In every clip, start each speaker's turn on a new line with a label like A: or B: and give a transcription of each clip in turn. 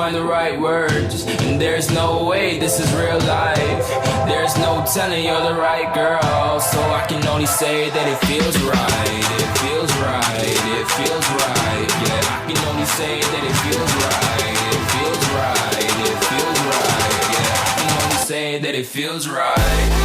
A: find the right words. And there's no way this is real life. There's no telling you're the right girl. So I can only say that it feels right. It feels right. It feels right. Yeah, I can only say that it feels right. It feels right. It feels right. Yeah, I can only say that it feels right.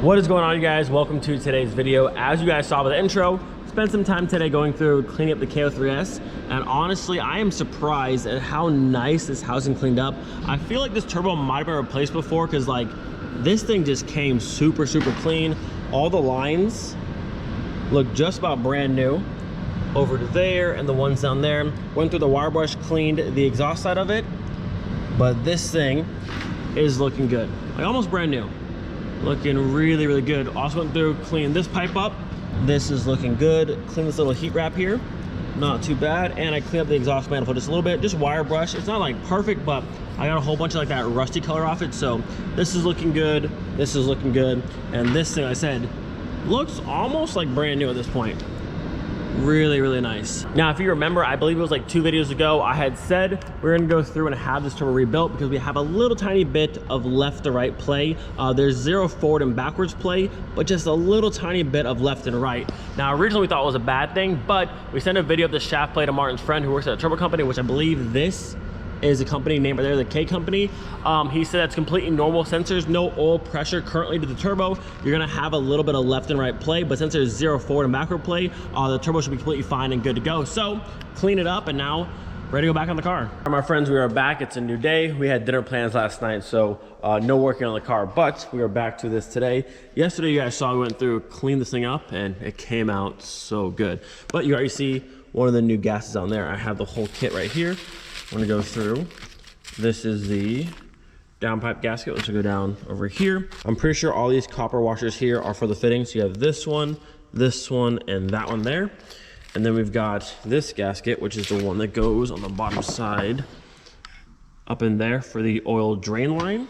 B: What is going on, you guys? Welcome to today's video. As you guys saw with the intro, spent some time today going through cleaning up the KO3S, and honestly I am surprised at how nice this housing cleaned up. I feel like this turbo might have been replaced before, because like this thing just came super clean. All the lines look just about brand new over to there, and the ones down there. Went through the wire brush, cleaned the exhaust side of it, but this thing is looking good, like almost brand new. Looking really good. Also went through, cleaned this pipe up. This is looking good. Cleaned this little heat wrap here, not too bad. And I cleaned up the exhaust manifold just a little bit, just wire brush. It's not like perfect, but I got a whole bunch of like that rusty color off it. So this is looking good, this is looking good, and this thing, I said, looks almost like brand new at this point. Really nice. Now, if you remember, I believe it was like 2 videos ago, I had said we're gonna go through and have this turbo rebuilt because we have a little tiny bit of left to right play. There's 0 forward and backwards play, but just a little tiny bit of left and right. Now, originally we thought it was a bad thing, but we sent a video of the shaft play to Martin's friend who works at a turbo company, which I believe this is a company named right there, the K company. He said that's completely normal. Sensors, no oil pressure currently to the turbo. You're gonna have a little bit of left and right play, but since there's 0 forward and backward play, the turbo should be completely fine and good to go. So clean it up and now ready to go back on the car. All right, my friends, we are back. It's a new day. We had dinner plans last night, so no working on the car, but we are back to this today. Yesterday, you guys saw we went through, cleaned this thing up, and it came out so good. But you already see one of the new gases on there. I have the whole kit right here. I'm gonna go through. This is the downpipe gasket, which will go down over here. I'm pretty sure all these copper washers here are for the fittings. So you have this one, and that one there. And then we've got this gasket, which is the one that goes on the bottom side up in there for the oil drain line.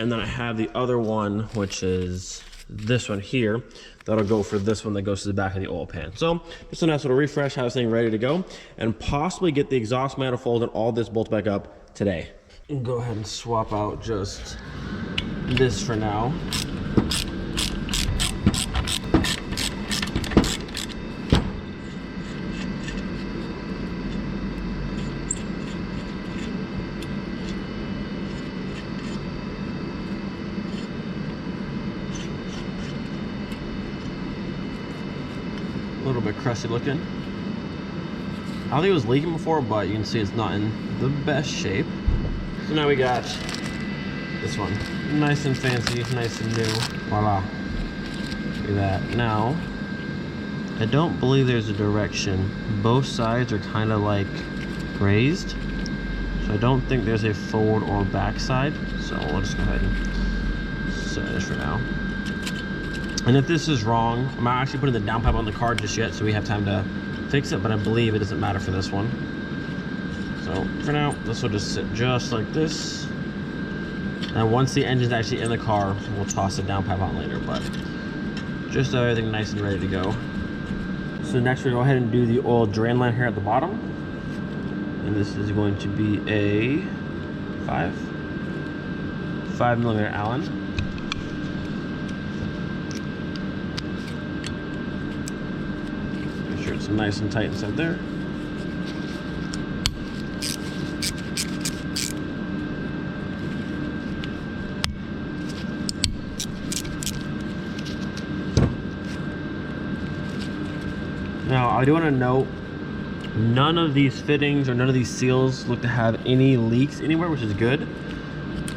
B: And then I have the other one, which is this one here, that'll go for this one that goes to the back of the oil pan. So just a nice little refresh, have this thing ready to go, and possibly get the exhaust manifold and all this bolted back up today. And go ahead and swap out just this for now. A little bit crusty looking. I don't think it was leaking before, but you can see it's not in the best shape. So now we got this one. Nice and fancy, nice and new. Voila. Look at that. Now, I don't believe there's a direction. Both sides are kind of like raised. So I don't think there's a forward or back side. So we'll just go ahead and set this for now. And if this is wrong, I'm not actually putting the downpipe on the car just yet, so we have time to fix it, but I believe it doesn't matter for this one. So for now, this will just sit just like this. And once the engine's actually in the car, we'll toss the downpipe on later, but just so everything nice and ready to go. So next we'll go ahead and do the oil drain line here at the bottom. And this is going to be a 5mm Allen. It's nice and tight inside there. Now, I do want to note, none of these fittings or none of these seals look to have any leaks anywhere, which is good.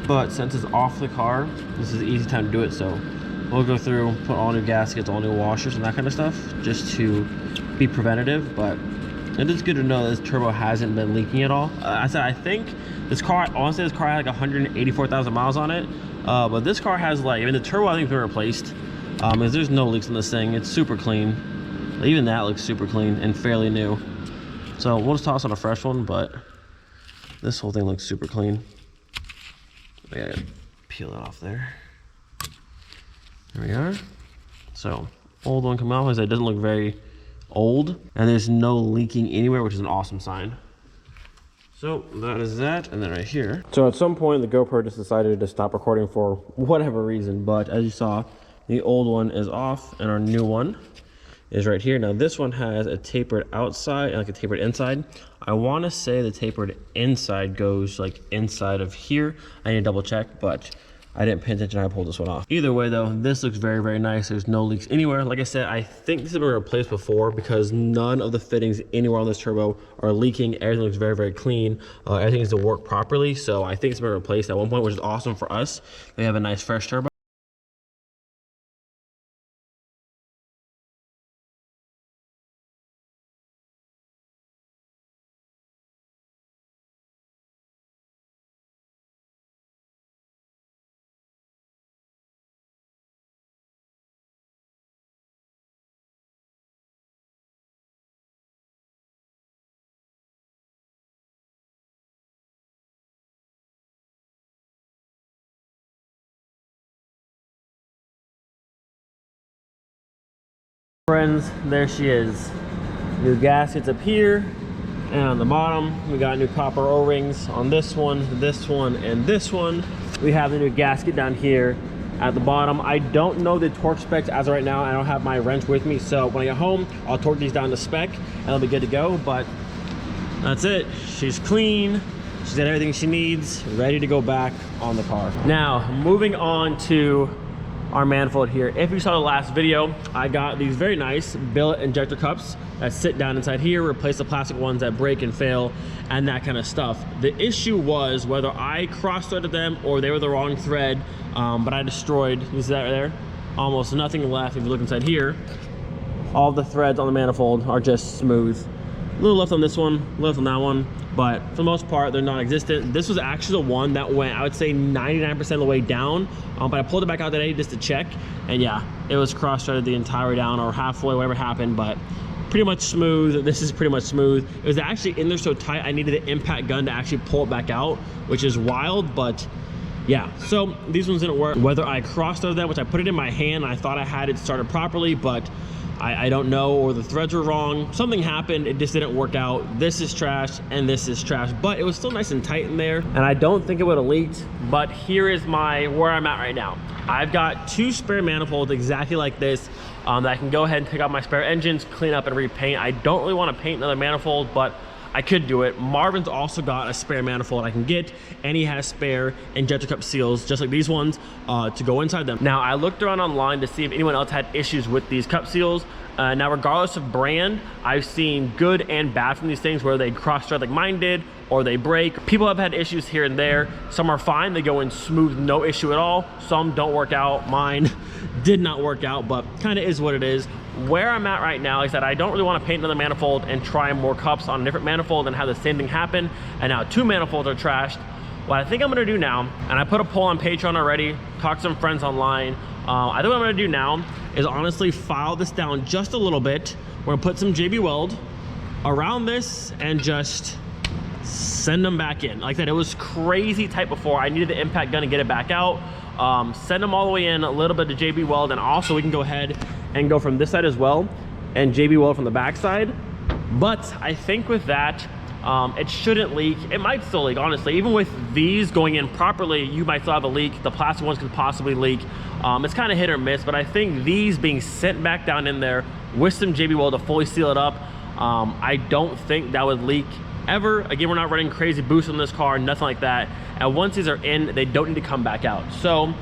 B: But since it's off the car, this is the easy time to do it. So we'll go through, put all new gaskets, all new washers and that kind of stuff, just to be preventative. But it is good to know that this turbo hasn't been leaking at all. I think this car, honestly, this car had like 184,000 miles on it. But this car has like, I mean, the turbo I think has been replaced. There's no leaks in this thing. It's super clean. Even that looks super clean and fairly new. So we'll just toss on a fresh one, but this whole thing looks super clean. I gotta peel it off there. There we are. So old one coming off, as it doesn't look very old, and there's no leaking anywhere, which is an awesome sign. So that is that, and then right here. So at some point, the GoPro just decided to stop recording for whatever reason, but as you saw, the old one is off, and our new one is right here. Now this one has a tapered outside and like a tapered inside. I want to say the tapered inside goes like inside of here. I need to double check, but I didn't pay attention. I pulled this one off. Either way though, this looks very, very nice. There's no leaks anywhere. Like I said, I think this has been replaced before because none of the fittings anywhere on this turbo are leaking. Everything looks very, very clean. Everything needs to work properly. So I think it's been replaced at one point, which is awesome for us. We have a nice fresh turbo. Friends, there she is. New gaskets up here, and on the bottom we got new copper O-rings on this one, and this one. We have the new gasket down here at the bottom. I don't know the torque specs as of right now. I don't have my wrench with me, so when I get home I'll torque these down to spec and it'll be good to go. But that's it. She's clean. She's got everything she needs, ready to go back on the car. Now moving on to our manifold here. If you saw the last video, I got these very nice billet injector cups that sit down inside here, replace the plastic ones that break and fail and that kind of stuff. The issue was whether I cross-threaded them or they were the wrong thread, but I destroyed, you see that right there? Almost nothing left. If you look inside here, all the threads on the manifold are just smooth. A little left on this one, a little left on that one, but for the most part, they're non-existent. This was actually the one that went, I would say 99% of the way down, but I pulled it back out today just to check, and yeah, it was cross-threaded the entire way down or halfway, whatever happened, but pretty much smooth. This is pretty much smooth. It was actually in there so tight, I needed the impact gun to actually pull it back out, which is wild, but yeah. So these ones didn't work. Whether I cross-threaded them, which I put it in my hand, I thought I had it started properly, but I don't know, or the threads were wrong. Something happened, it just didn't work out. This is trash and this is trash, but it was still nice and tight in there. And I don't think it would have leaked, but here is where I'm at right now. I've got 2 spare manifolds exactly like this that I can go ahead and pick out my spare engines, clean up and repaint. I don't really want to paint another manifold, but I could do it. Marvin's also got a spare manifold I can get, and he has spare injector cup seals, just like these ones, to go inside them. Now, I looked around online to see if anyone else had issues with these cup seals. Now, regardless of brand, I've seen good and bad from these things, where they cross-thread like mine did, or they break. People have had issues here and there. Some are fine, they go in smooth, no issue at all. Some don't work out. Mine did not work out, but kind of is what it is. Where I'm at right now is that I don't really want to paint another manifold and try more cups on a different manifold and have the same thing happen. And now 2 manifolds are trashed. What I think I'm going to do now, and I put a poll on Patreon already, talked to some friends online. I think what I'm going to do now is honestly file this down just a little bit. We're going to put some JB Weld around this and just send them back in. Like that, it was crazy tight before. I needed the impact gun to get it back out. Send them all the way in, a little bit of JB Weld, and also we can go ahead and go from this side as well and JB Weld from the back side. But I think with that, it shouldn't leak. It might still leak, honestly. Even with these going in properly, you might still have a leak. The plastic ones could possibly leak. It's kind of hit or miss, but I think these being sent back down in there with some JB Weld to fully seal it up, I don't think that would leak ever. Again, we're not running crazy boosts on this car, nothing like that. And once these are in, they don't need to come back out. So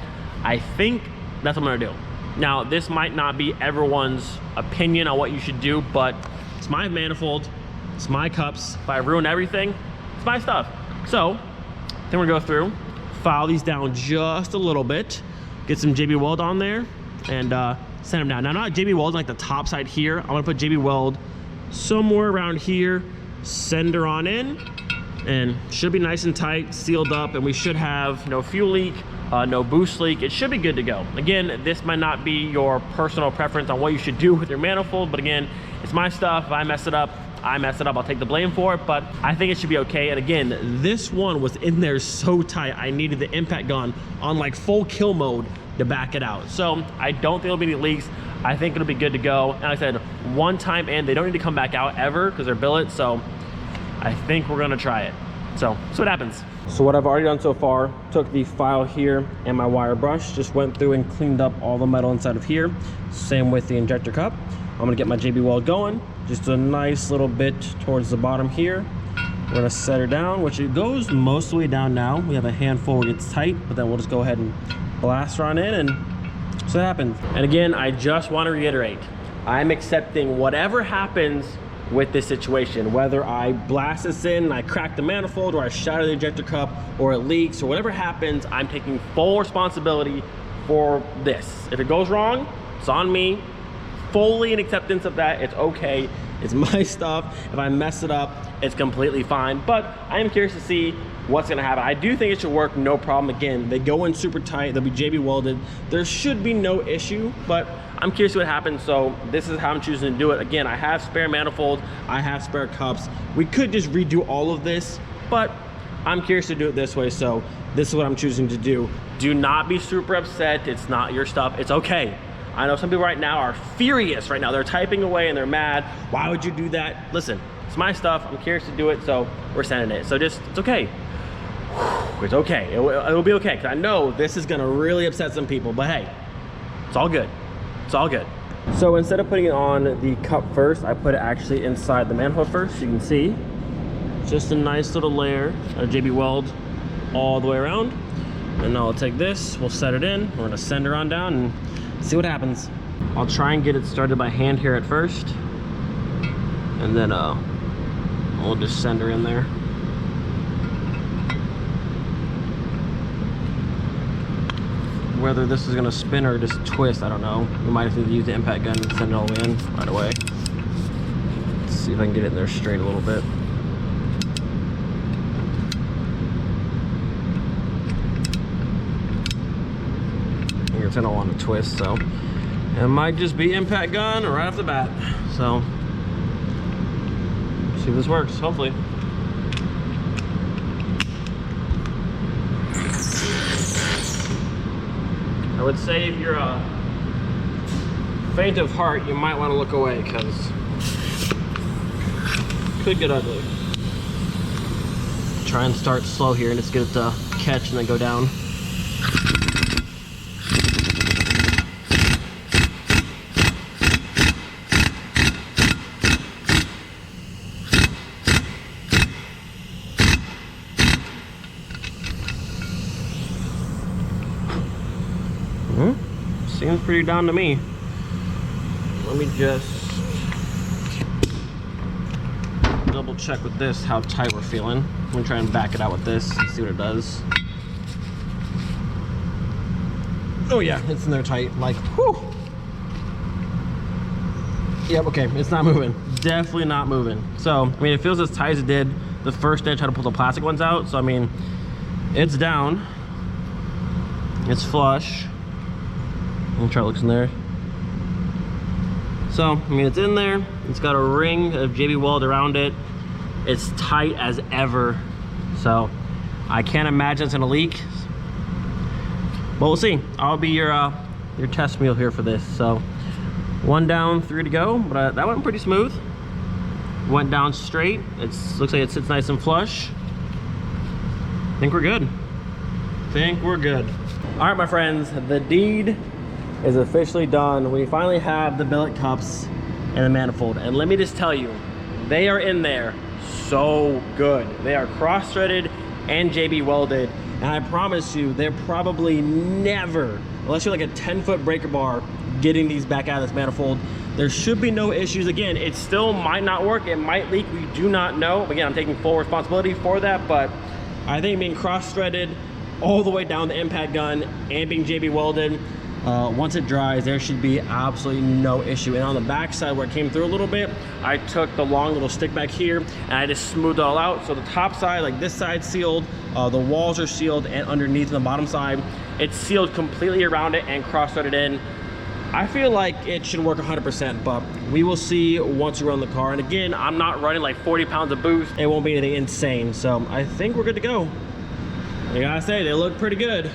B: I think that's what I'm gonna do. Now, this might not be everyone's opinion on what you should do, but it's my manifold, it's my cups. If I ruin everything, it's my stuff. So then we're gonna go through, file these down just a little bit, get some JB Weld on there, and send them down. Now, not JB Weld like the top side here. I'm gonna put JB Weld somewhere around here, send her on in, and should be nice and tight, sealed up, and we should have no fuel leak no boost leak. It should be good to go. Again, this might not be your personal preference on what you should do with your manifold, but again, it's my stuff. If I mess it up, I mess it up. I'll take the blame for it, but I think it should be okay. And again, this one was in there so tight, I needed the impact gun on like full kill mode to back it out. So I don't think there'll be any leaks. I think it'll be good to go. And like I said, one time in, they don't need to come back out ever because they're billet. So I think we're gonna try it. So what happens. So what I've already done so far, took the file here and my wire brush, just went through and cleaned up all the metal inside of here. Same with the injector cup. I'm gonna get my JB Weld going. Just a nice little bit towards the bottom here. We're gonna set her down, which it goes most of the way down now. We have a handful where it gets tight, but then we'll just go ahead and blast her on in and so that happens. And again, I just wanna reiterate, I'm accepting whatever happens with this situation, whether I blast this in and I crack the manifold or I shatter the ejector cup or it leaks or whatever happens, I'm taking full responsibility for this. If it goes wrong, it's on me. Fully in acceptance of that. It's okay, it's my stuff. If I mess it up, it's completely fine, but I am curious to see what's gonna happen. I do think it should work, no problem. Again, they go in super tight, they'll be JB welded. There should be no issue, but I'm curious what happens, so this is how I'm choosing to do it. Again, I have spare manifolds, I have spare cups. We could just redo all of this, but I'm curious to do it this way, so this is what I'm choosing to do. Do not be super upset, it's not your stuff, it's okay. I know some people right now are furious right now. They're typing away and they're mad. Why would you do that? Listen, it's my stuff. I'm curious to do it, so we're sending it. So just, it's okay. It's okay. It will be okay, because I know this is gonna really upset some people, but hey, it's all good. It's all good. So instead of putting it on the cup first, I put it actually inside the manifold first. So you can see, just a nice little layer of JB Weld all the way around. And now I'll take this, we'll set it in. We're gonna send her on down and see what happens. I'll try and get it started by hand here at first, and then we'll just send her in there. Whether this is gonna spin or just twist, I don't know. We might have to use the impact gun and send it all the way in right away. Let's see if I can get it in there straight a little bit. I don't want to twist, so it might just be impact gun right off the bat. So see if this works, hopefully. I would say if you're faint of heart, you might want to look away, because it could get ugly. Try and start slow here and just get it to catch and then go down. Seems pretty down to me. Let me just double check with this how tight we're feeling. I'm gonna try and back it out with this and see what it does. Oh yeah, it's in there tight, like, whew. Yep, okay, it's not moving. Definitely not moving. So, I mean, it feels as tight as it did the first day I tried to pull the plastic ones out. So, I mean, it's down. It's flush. I'll try it looks in there. So, I mean, it's in there. It's got a ring of JB Weld around it. It's tight as ever. So, I can't imagine it's gonna leak. But we'll see. I'll be your test mule here for this. So, 1 down, 3 to go. But that went pretty smooth. Went down straight. Looks like it sits nice and flush. I think we're good. All right, my friends, the deed is officially done. We finally have the billet cups and the manifold, and let me just tell you, they are in there so good. They are cross-threaded and JB welded, and I promise you, they're probably never, unless you're like a 10-foot breaker bar, getting these back out of this manifold. There should be no issues. Again, it still might not work, it might leak, we do not know. Again, I'm taking full responsibility for that, but I think being cross-threaded all the way down the impact gun and being JB welded, Once it dries, there should be absolutely no issue. And on the back side where it came through a little bit, I took the long little stick back here and I just smoothed it all out. So the top side, like this side sealed, the walls are sealed, and underneath the bottom side, it's sealed completely around it and cross-threaded in. I feel like it should work 100%, but we will see once we run the car. And again, I'm not running like 40 pounds of boost. It won't be anything insane. So I think we're good to go. I gotta say, they look pretty good.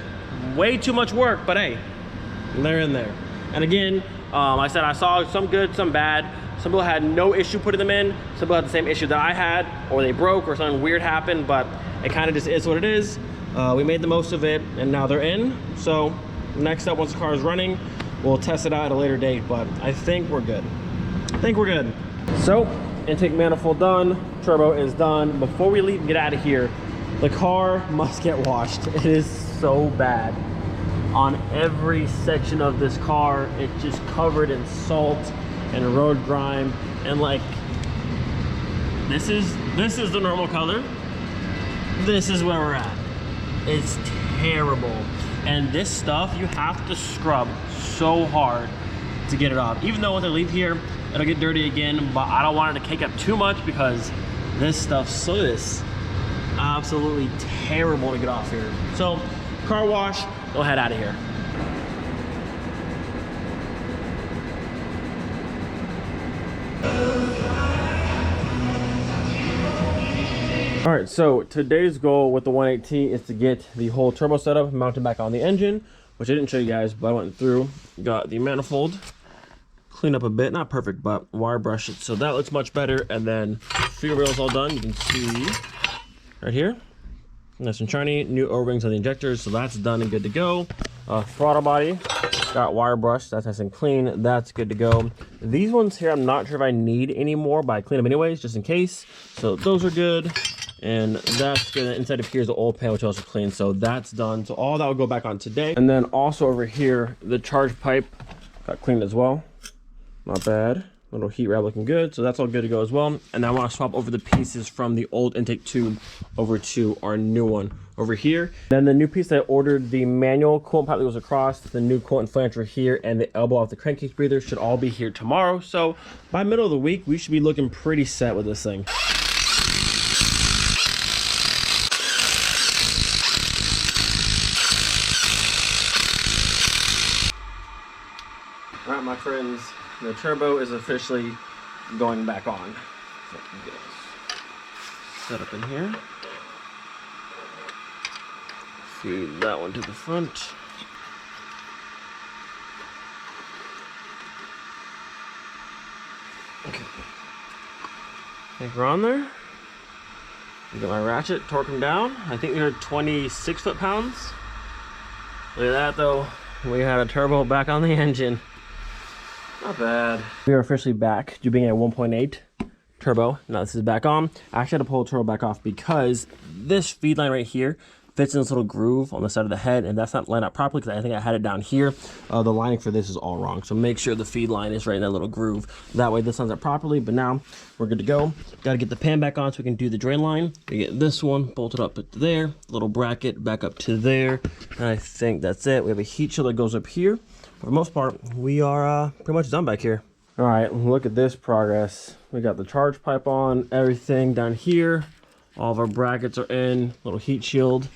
B: Way too much work, but hey, they're in there. And again, I said I saw some good, some bad. Some people had no issue putting them in. Some people had the same issue that I had, or they broke, or something weird happened, but it kind of just is what it is. We made the most of it, and now they're in. So next up, once the car is running, we'll test it out at a later date, but I think we're good. So, intake manifold done, turbo is done. Before we leave and get out of here, the car must get washed. It is so bad. On every section of this car, it's just covered in salt and road grime, and like, this is the normal color. This is where we're at. It's terrible. And this stuff, you have to scrub so hard to get it off. Even though when they leave here, it'll get dirty again, but I don't want it to cake up too much because this stuff is absolutely terrible to get off here. So, car wash, we'll head out of here. All right, so today's goal with the 180 is to get the whole turbo setup mounted back on the engine, which I didn't show you guys, but I went through, got the manifold cleaned up a bit, not perfect, but wire brush it, so that looks much better. And then fuel rails all done. You can see right here, nice and shiny. New O-rings on the injectors, so that's done and good to go. Throttle body got wire brush, that's nice and clean, that's good to go. These ones here, I'm not sure if I need any more, but I clean them anyways just in case, so those are good. And that's good. Inside of here is the oil pan, which also clean, so that's done. So all that will go back on today. And then also over here, the charge pipe got cleaned as well. Not bad. Little heat wrap looking good, so that's all good to go as well. And I want to swap over the pieces from the old intake tube over to our new one over here. Then the new piece that I ordered, the manual coolant pipe that goes across, the new coolant flange here, and the elbow off the crankcase breather should all be here tomorrow. So by middle of the week, we should be looking pretty set with this thing. All right, my friends, the turbo is officially going back on. So get set up in here. Feed that one to the front. Okay. I think we're on there. Get my ratchet, torque them down. I think they're 26 foot-pounds. Look at that though. We had a turbo back on the engine. Not bad. We are officially back to being at 1.8 turbo. Now this is back on. I actually had to pull the turbo back off because this feed line right here fits in this little groove on the side of the head, and that's not lined up properly because I think I had it down here. The lining for this is all wrong, so make sure the feed line is right in that little groove. That way this lines up properly, but now we're good to go. Got to get the pan back on so we can do the drain line. We get this one bolted up to there, little bracket back up to there, and I think that's it. We have a heat shield that goes up here. For the most part, we are pretty much done back here. All right, look at this progress. We got the charge pipe on, everything down here. All of our brackets are in, little heat shield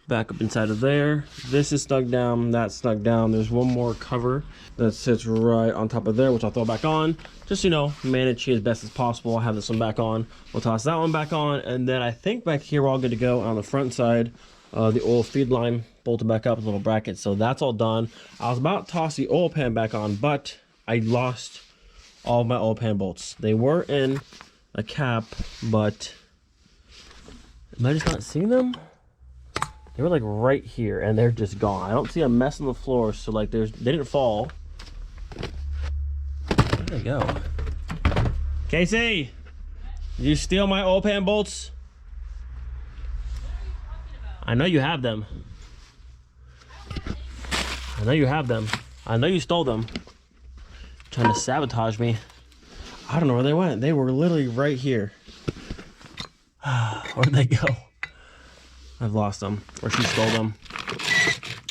B: back up inside of there. This is snug down, that's snug down. There's one more cover that sits right on top of there, which I'll throw back on. Just, you know, manage as best as possible. I'll have this one back on. We'll toss that one back on. And then I think back here, we're all good to go. On the front side, the oil feed line bolted back up, a little bracket, so that's all done. I was about to toss the oil pan back on, but I lost all of my oil pan bolts. They were in a cap, but am I just not seeing them? They were like right here, and they're just gone. I don't see a mess on the floor, so like they didn't fall. Where'd they go? Casey, did you steal my oil pan bolts? I know you have them. I know you have them. I know you stole them. Trying to sabotage me. I don't know where they went. They were literally right here. Where'd they go? I've lost them. Or she stole them.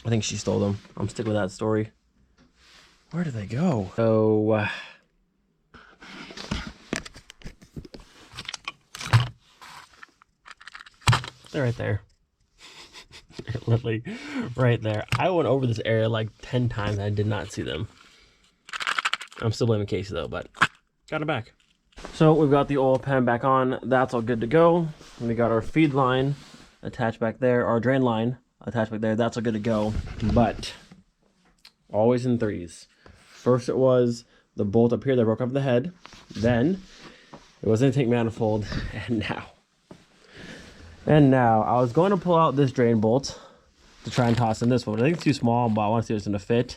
B: I think she stole them. I'm sticking with that story. Where did they go? So, they're right there. They're literally right there. I went over this area like 10 times and I did not see them. I'm still blaming Casey though, but got it back. So we've got the oil pan back on. That's all good to go. We got our feed line attached back there, our drain line attached back there. That's all good to go, but always in threes. First it was the bolt up here that broke off the head. Then it was intake manifold, and now I was going to pull out this drain bolt to try and toss in this one. I think it's too small, but I want to see if it's going to fit.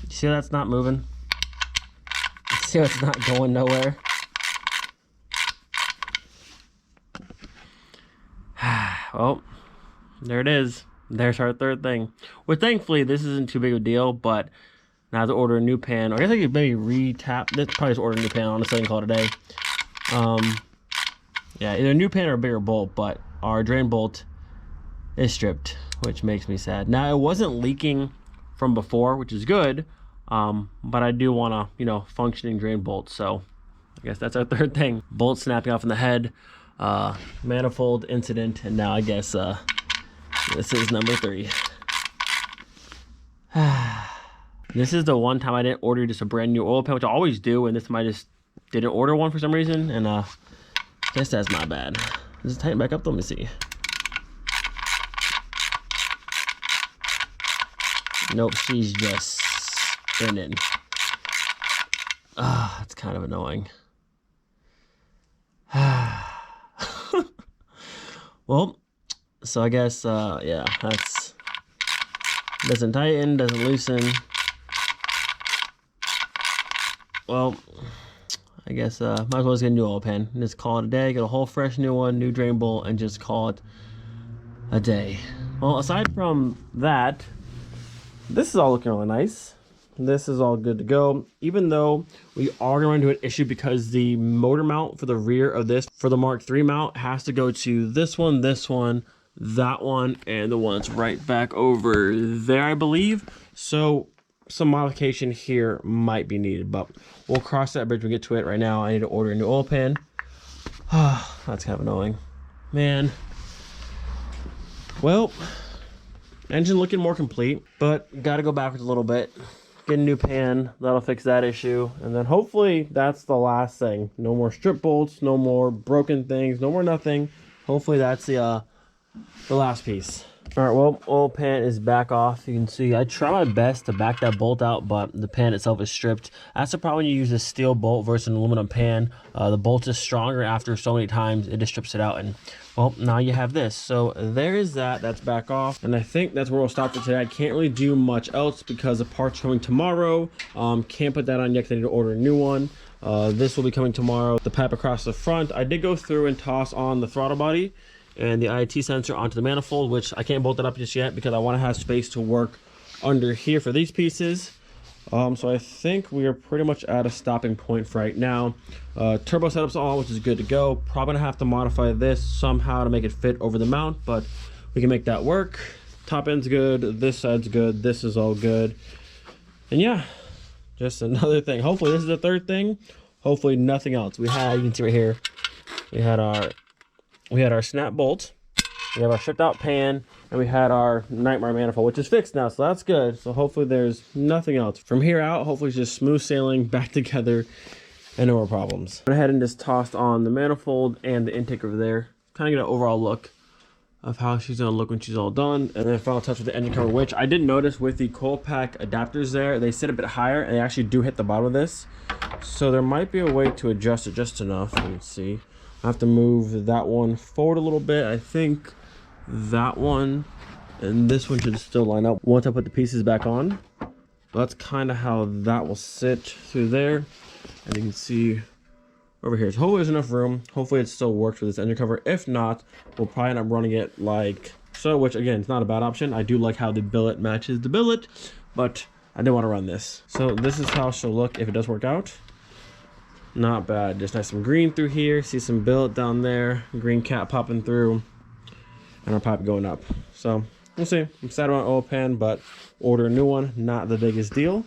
B: See how that's not moving? See how it's not going nowhere? Well, there it is. There's our third thing. Well, thankfully, this isn't too big of a deal, but now I have to order a new pan. Or I guess I could maybe re-tap. This probably just order a new pan, honestly, and call it a day. Yeah, either a new pan or a bigger bolt, but our drain bolt is stripped, which makes me sad. Now, it wasn't leaking from before, which is good, but I do want a, you know, functioning drain bolt, so I guess that's our third thing. Bolt snapping off in the head, manifold incident, and now I guess this is number 3. This is the one time I didn't order just a brand new oil pan, which I always do, and this time I just didn't order one for some reason, and I guess that's my bad. Just tighten back up, let me see. Nope, she's just spinning. Ah, it's kind of annoying. Well, so I guess, yeah, that's, doesn't tighten, doesn't loosen. Well, I guess, might as well just get a new oil pan. Just call it a day, get a whole fresh new one, new drain bolt, and just call it a day. Well, aside from that, this is all looking really nice. This is all good to go, even though we are going to run into an issue because the motor mount for the rear of this, for the Mark III mount, has to go to this one, that one, and the one that's right back over there, I believe. So some modification here might be needed, but we'll cross that bridge when we get to it. Right now, I need to order a new oil pan. That's kind of annoying. Man. Well, engine looking more complete, but got to go backwards a little bit. Get a new pan, that'll fix that issue, and then hopefully that's the last thing. No more strip bolts, no more broken things, no more nothing. Hopefully that's the last piece. All right, well, oil pan is back off. You can see I try my best to back that bolt out, but the pan itself is stripped. That's the problem when you use a steel bolt versus an aluminum pan. The bolt is stronger after so many times, it just strips it out, and well, now you have this. So there is that, that's back off. And I think that's where we'll stop for today. I can't really do much else because the part's coming tomorrow. Can't put that on yet because I need to order a new one. This will be coming tomorrow. The pipe across the front. I did go through and toss on the throttle body and the IAT sensor onto the manifold, which I can't bolt it up just yet because I want to have space to work under here for these pieces. So I think we are pretty much at a stopping point for right now. Turbo setup's on, which is good to go. Probably gonna have to modify this somehow to make it fit over the mount, but we can make that work. Top end's good, this side's good, this is all good. And yeah, just another thing. Hopefully this is the third thing. Hopefully nothing else. We had, you can see right here, we had our snap bolt, we have our stripped out pan, and we had our Nightmare manifold, which is fixed now, so that's good. So hopefully there's nothing else. From here out, hopefully it's just smooth sailing back together and no more problems. I went ahead and just tossed on the manifold and the intake over there. Kind of get an overall look of how she's gonna look when she's all done. And then final touch with the engine cover, which I did notice with the coil pack adapters there, they sit a bit higher and they actually do hit the bottom of this. So there might be a way to adjust it just enough. Let's see. I have to move that one forward a little bit. I think that one and this one should still line up once I put the pieces back on. That's kind of how that will sit through there. And you can see over here. So hopefully there's enough room. Hopefully it still works with this engine cover. If not, we'll probably end up running it like so, which again, it's not a bad option. I do like how the billet matches the billet, but I didn't want to run this. So this is how she'll look if it does work out. Not bad. Just nice some green through here. See some billet down there. Green cap popping through. And our pipe going up. So we'll see. I'm sad about oil pan, but order a new one. Not the biggest deal.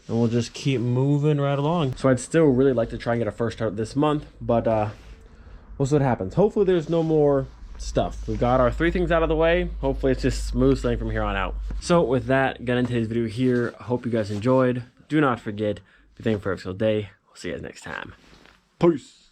B: And we'll just keep moving right along. So I'd still really like to try and get a first start this month, but we'll see what happens. Hopefully there's no more stuff. We've got our 3 things out of the way. Hopefully it's just smooth sailing from here on out. So with that, getting into today's video here. I hope you guys enjoyed. Do not forget, be thankful for every single day. We'll see you guys next time. Peace.